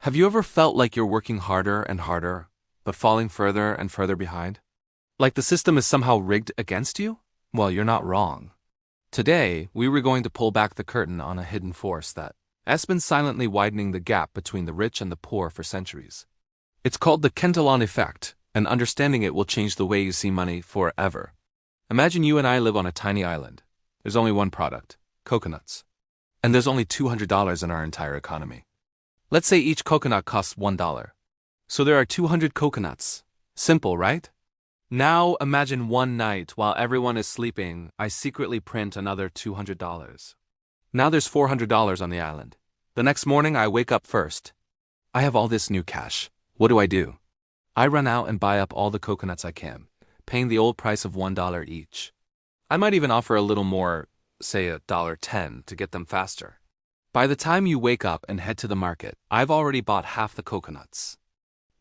Have you ever felt like you're working harder and harder, but falling further and further behind? Like the system is somehow rigged against you? Well, you're not wrong. Today, we were going to pull back the curtain on a hidden force that has been silently widening the gap between the rich and the poor for centuries. It's called the Cantillon Effect, and understanding it will change the way you see money forever. Imagine you and I live on a tiny island. There's only one product, coconuts. And there's only $200 in our entire economy. Let's say each coconut costs $1. So there are 200 coconuts. Simple, right? Now imagine one night while everyone is sleeping, I secretly print another $200. Now there's $400 on the island. The next morning I wake up first. I have all this new cash. What do? I run out and buy up all the coconuts I can, paying the old price of $1 each. I might even offer a little more, say $1.10, to get them faster. By the time you wake up and head to the market, I've already bought half the coconuts.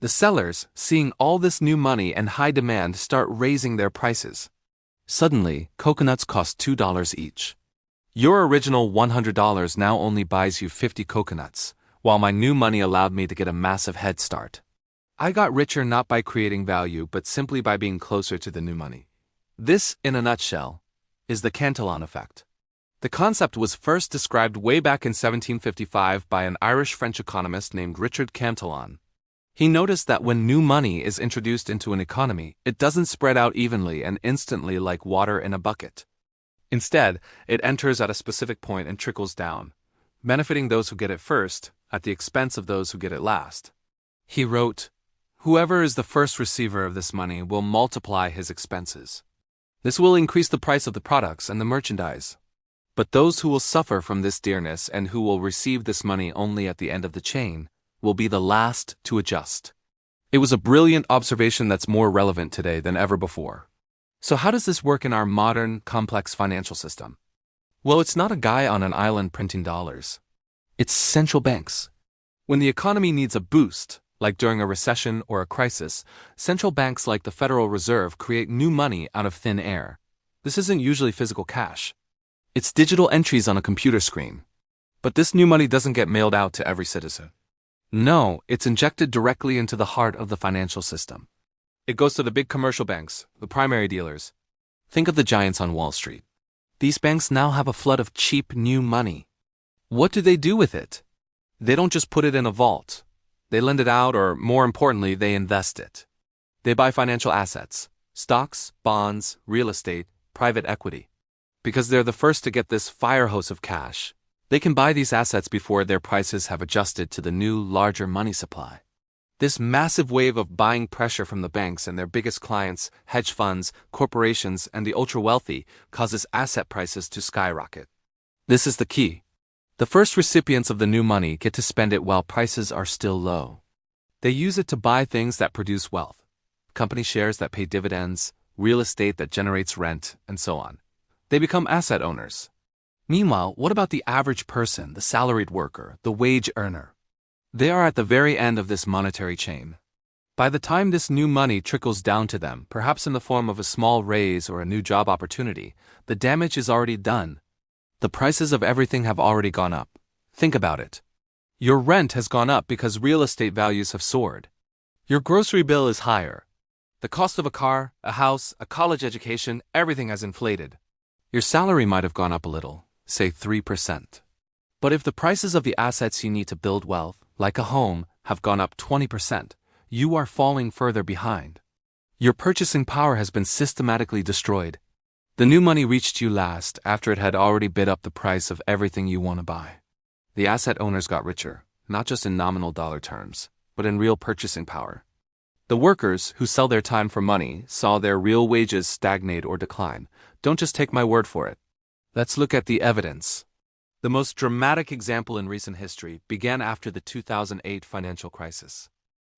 The sellers, seeing all this new money and high demand, start raising their prices. Suddenly, coconuts cost $2 each. Your original $100 now only buys you 50 coconuts, while my new money allowed me to get a massive head start. I got richer not by creating value, but simply by being closer to the new money. This, in a nutshell, is the Cantillon Effect. The concept was first described way back in 1755 by an Irish-French economist named Richard Cantillon. He noticed that when new money is introduced into an economy, it doesn't spread out evenly and instantly like water in a bucket. Instead, it enters at a specific point and trickles down, benefiting those who get it first at the expense of those who get it last. He wrote, "Whoever is the first receiver of this money will multiply his expenses. This will increase the price of the products and the merchandise. But those who will suffer from this dearness and who will receive this money only at the end of the chain will be the last to adjust." It was a brilliant observation that's more relevant today than ever before. So how does this work in our modern, complex financial system? Well, it's not a guy on an island printing dollars. It's central banks. When the economy needs a boost, like during a recession or a crisis, central banks like the Federal Reserve create new money out of thin air. This isn't usually physical cash. It's digital entries on a computer screen. But this new money doesn't get mailed out to every citizen. No, it's injected directly into the heart of the financial system. It goes to the big commercial banks, the primary dealers. Think of the giants on Wall Street. These banks now have a flood of cheap new money. What do they do with it? They don't just put it in a vault. They lend it out, or more importantly, they invest it. They buy financial assets, stocks, bonds, real estate, private equity. Because they're the first to get this fire hose of cash, they can buy these assets before their prices have adjusted to the new, larger money supply. This massive wave of buying pressure from the banks and their biggest clients, hedge funds, corporations, and the ultra-wealthy, causes asset prices to skyrocket. This is the key. The first recipients of the new money get to spend it while prices are still low. They use it to buy things that produce wealth, company shares that pay dividends, real estate that generates rent, and so on. They become asset owners. Meanwhile, what about the average person, the salaried worker, the wage earner? They are at the very end of this monetary chain. By the time this new money trickles down to them, perhaps in the form of a small raise or a new job opportunity, the damage is already done. The prices of everything have already gone up. Think about it. Your rent has gone up because real estate values have soared. Your grocery bill is higher. The cost of a car, a house, a college education, everything has inflated. Your salary might have gone up a little, say 3%. But if the prices of the assets you need to build wealth, like a home, have gone up 20%, you are falling further behind. Your purchasing power has been systematically destroyed. The new money reached you last after it had already bid up the price of everything you want to buy. The asset owners got richer, not just in nominal dollar terms, but in real purchasing power. The workers, who sell their time for money, saw their real wages stagnate or decline. Don't just take my word for it. Let's look at the evidence. The most dramatic example in recent history began after the 2008 financial crisis.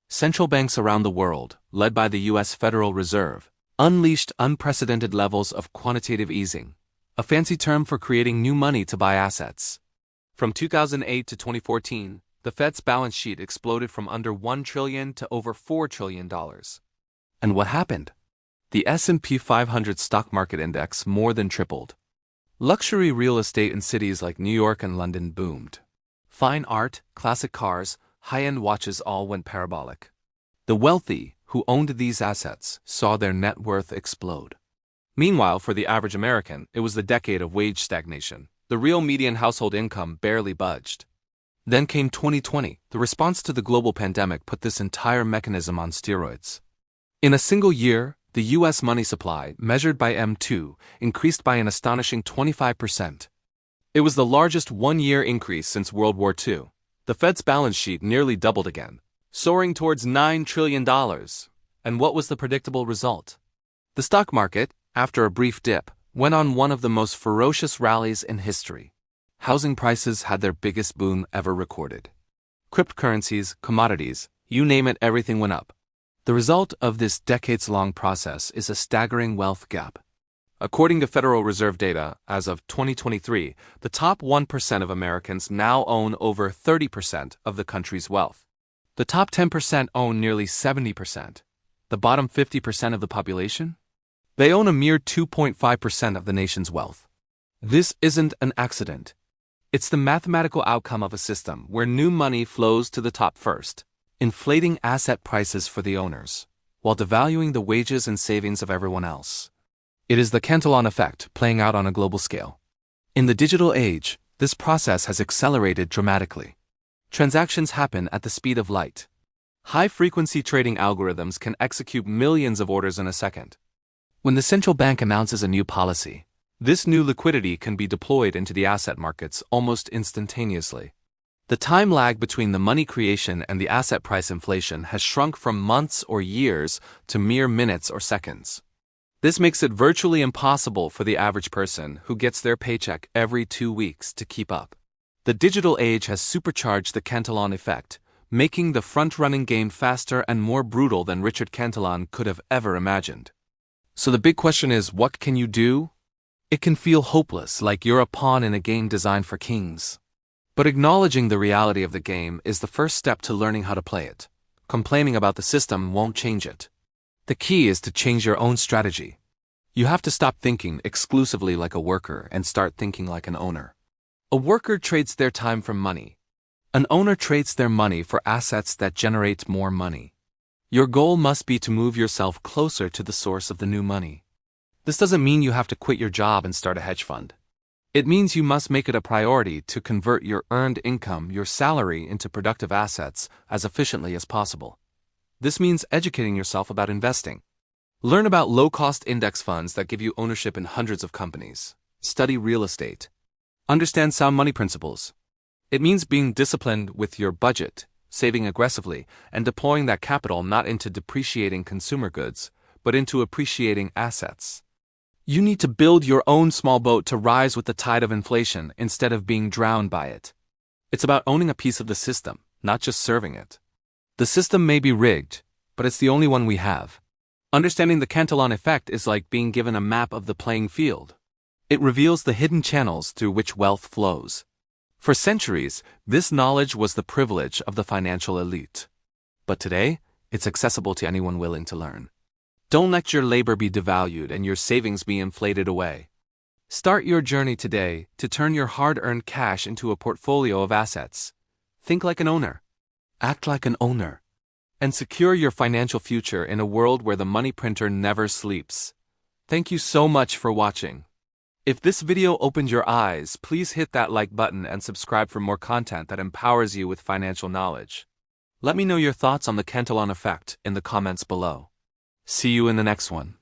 Central banks around the world, led by the U.S. Federal Reserve, unleashed unprecedented levels of quantitative easing, a fancy term for creating new money to buy assets. From 2008 to 2014, the Fed's balance sheet exploded from under $1 trillion to over $4 trillion. And what happened? The S&P 500 stock market index more than tripled. Luxury real estate in cities like New York and London boomed. Fine art, classic cars, high-end watches all went parabolic. The wealthy, who owned these assets, saw their net worth explode. Meanwhile, for the average American, it was the decade of wage stagnation. The real median household income barely budged. Then came 2020. The response to the global pandemic put this entire mechanism on steroids. In a single year, the U.S. money supply, measured by M2, increased by an astonishing 25%. It was the largest one-year increase since World War II. The Fed's balance sheet nearly doubled again, soaring towards $9 trillion. And what was the predictable result? The stock market, after a brief dip, went on one of the most ferocious rallies in history. Housing prices had their biggest boom ever recorded. Cryptocurrencies, commodities, you name it, everything went up. The result of this decades-long process is a staggering wealth gap. According to Federal Reserve data, as of 2023, the top 1% of Americans now own over 30% of the country's wealth. The top 10% own nearly 70%. The bottom 50% of the population? They own a mere 2.5% of the nation's wealth. This isn't an accident. It's the mathematical outcome of a system where new money flows to the top first, inflating asset prices for the owners, while devaluing the wages and savings of everyone else. It is the Cantillon Effect playing out on a global scale. In the digital age, this process has accelerated dramatically. Transactions happen at the speed of light. High-frequency trading algorithms can execute millions of orders in a second. When the central bank announces a new policy, this new liquidity can be deployed into the asset markets almost instantaneously. The time lag between the money creation and the asset price inflation has shrunk from months or years to mere minutes or seconds. This makes it virtually impossible for the average person who gets their paycheck every 2 weeks to keep up. The digital age has supercharged the Cantillon Effect, making the front-running game faster and more brutal than Richard Cantillon could have ever imagined. So the big question is, what can you do? It can feel hopeless, like you're a pawn in a game designed for kings. But acknowledging the reality of the game is the first step to learning how to play it. Complaining about the system won't change it. The key is to change your own strategy. You have to stop thinking exclusively like a worker and start thinking like an owner. A worker trades their time for money. An owner trades their money for assets that generate more money. Your goal must be to move yourself closer to the source of the new money. This doesn't mean you have to quit your job and start a hedge fund. It means you must make it a priority to convert your earned income, your salary, into productive assets as efficiently as possible. This means educating yourself about investing. Learn about low-cost index funds that give you ownership in hundreds of companies. Study real estate. Understand sound money principles. It means being disciplined with your budget, saving aggressively, and deploying that capital not into depreciating consumer goods, but into appreciating assets. You need to build your own small boat to rise with the tide of inflation instead of being drowned by it. It's about owning a piece of the system, not just serving it. The system may be rigged, but it's the only one we have. Understanding the Cantillon Effect is like being given a map of the playing field. It reveals the hidden channels through which wealth flows. For centuries, this knowledge was the privilege of the financial elite. But today, it's accessible to anyone willing to learn. Don't let your labor be devalued and your savings be inflated away. Start your journey today to turn your hard-earned cash into a portfolio of assets. Think like an owner. Act like an owner. And secure your financial future in a world where the money printer never sleeps. Thank you so much for watching. If this video opened your eyes, please hit that like button and subscribe for more content that empowers you with financial knowledge. Let me know your thoughts on the Cantillon Effect in the comments below. See you in the next one.